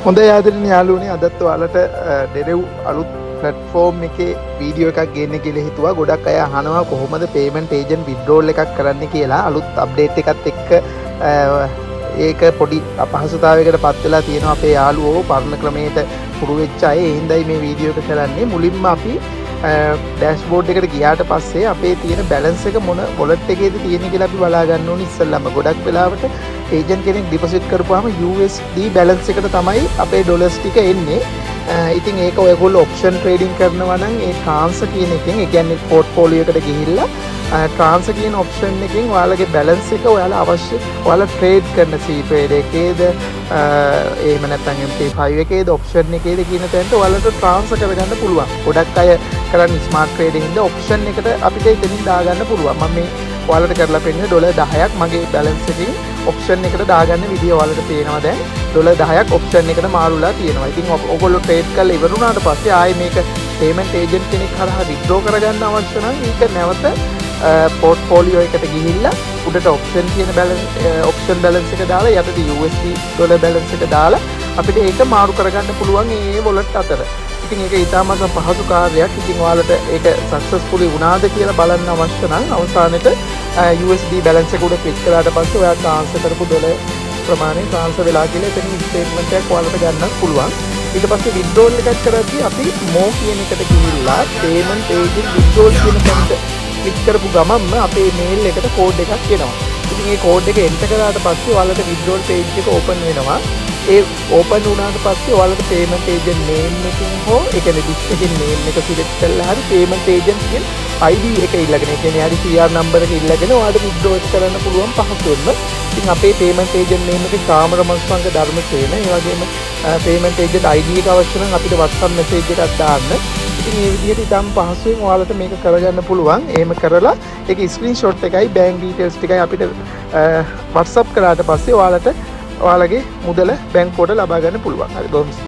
හොඳයි ආදරණීය යාළුවනේ අදත් ඔයාලට ඩෙරෙව් අලුත් ප්ලැට්ෆෝම් එකේ වීඩියෝ එකක් ගේන්න කියලා හිතුවා. ගොඩක් අය අහනවා කොහොමද පේමන්ට් ඒජන්ට් විත්ඩ්‍රෝල් එකක් කරන්න කියලා. අලුත් අප්ඩේට් එකත් එක්ක ඒක පොඩි අපහසුතාවයකට පත් වෙලා තියෙනවා අපේ යාළුවෝ පරණ ක්‍රමයට පුරු වෙච්ච අය. ඒ හින්දායි මේ වීඩියෝ එක කරන්නේ. මුලින්ම අපි ඩෑෂ්බෝඩ් එකට ගියාට පස්සේ අපේ තියෙන බැලන්ස් එක මොන වොලට් එකේද තියෙන්නේ කියලා අපි බලා ගන්න ඕනේ ඉස්සෙල්ලාම. ගොඩක් වෙලාවට ඒජන්ට් කෙනෙක් ඩිපොසිට් කරපුවාම USD බැලන්ස් එකට තමයි අපේ ඩොලර්ස් ටික එන්නේ. ඉතින් ඒක ඔයගොල්ලෝ ඔප්ෂන් ට්‍රේඩින් කරනවා නම් ඒ ට්‍රාන්ස්ෆර් කියන එකෙන්, ඒ කියන්නේ පෝර්ට්ෆෝලියෝ එකට ගිහිල්ලා ට්‍රාන්ස්ෆර් කියන ඔප්ෂන් එකෙන් ඔයාලගේ බැලන්ස් එක ඔයාලා අවශ්‍ය ඔයාලා ට්‍රේඩ් කරන C ට්‍රේඩ් එකේද එහෙම නැත්නම් MT5 එකේද ඔප්ෂන් එකේද කියන තැනට ඔයාලට ට්‍රාන්ස්ෆර් කරගන්න පුළුවන්. ගොඩක් අය කරන්නේ ස්මාර්ට් ට්‍රේඩින් ඉඳ ඔප්ෂන් එකට අපිට එතනින් දාගන්න පුළුවන්. මම මේ ඔයාලට කරලා පෙන්නන්නේ $10ක් මගේ බැලන්ස් එකකින් ඔප්ෂන් එකට දාගන්න විදිය ඔයාලට පේනවා. දැන් $10ක් ඔප්ෂන් එකට මාරුලා තියෙනවා. ඉතින් ඔයගොල්ලෝ ට්‍රේඩ් කරලා ඉවර වුණාට පස්සේ ආයේ මේක පේමන්ට් ඒජන්ට් කෙනෙක් හරහා විත්ඩ්‍රෝ කරගන්න අවශ්‍ය නම් ඒක නැවත පෝර්ට්ෆෝලියෝ එකට ගිහිල්ලා උඩට ඔප්ෂන් කියන ඔප්ෂන් බැලන්ස් එක දාලා යටට USD ඩොලර් බැලන්ස් එක දාලා අපිට ඒක මාරු කරගන්න පුළුවන් මේ වොලට් අතර. ඉතින් ඒක ඉතාමත් පහසු කාර්යයක්. ඉතින් ඔයාලට ඒක සක්සස්ෆුලි වුණාද කියලා බලන්න අවශ්‍ය නම් අවසානයේට USD බැලන්ස් එක උඩ ක්ලික් කළාට පස්සේ ඔයා ට්‍රාන්ස්ෆර් කරපු ඩොලර් ප්‍රමාණය ට්‍රාන්ස්ෆර් වෙලා කියලා එතනින් ස්ටේට්මන්ට් එකක් ඔයාලට ගන්නත් පුළුවන්. ඊට පස්සේ විත්ඩ්‍රෝල් එකක් කරද්දී අපි මෝ කියන එකට ගිහිල්ලා පේමන්ට් ඒජන්ට් විත්ඩ්‍රෝල් කියන තැනට ක්ලික් කරපු ගමන්ම අපේ මේල් එකට කෝඩ් එකක් එනවා. ඉතින් මේ කෝඩ් එක එන්ටර් කරාට පස්සේ ඔයාලට විත්ඩ්‍රෝල් පේජ් එක ඕපන් වෙනවා. ඒ ඕපන් වුණාට පස්සේ ඔයාලට පේමන්ට් ඒජන්ට් නේම් එකකින් හෝ ඒ කියන්නේ ලිස්ට් එකේ නේම් එක සිලෙක්ට් කරලා හරි පේමන්ට් ඒජන්ට් කියන ID එක ඉල්ලගෙන, ඒ කියන්නේ හරි CR නම්බර් එක ඉල්ලගෙන ඔයාලට විත්ඩ්‍රෝ කරන්න පුළුවන් පහසුවෙන්ම. ඉතින් අපේ පේමන්ට් ඒජන්ට් නේම් එකේ කාමර මස්වංග ධර්මසේන, ඒ වගේම පේමන්ට් ඒජන්ට් ID එක අවශ්‍ය නම් අපිට WhatsApp මැසේජ් එකක් දාන්න. ඉතින් මේ විදිහට ඉතාම පහසුවෙන් ඔයාලට මේක කරගන්න පුළුවන්. එහෙම කරලා ඒක ස්ක්‍රීන්ෂොට් එකයි බැංක් ඩීටේල්ස් ටිකයි අපිට WhatsApp කරාට පස්සේ ඔයාලට ඔයාලගේ මුදල බැංකුවට ලබා ගන්න පුළුවන්. හරි, බොහොම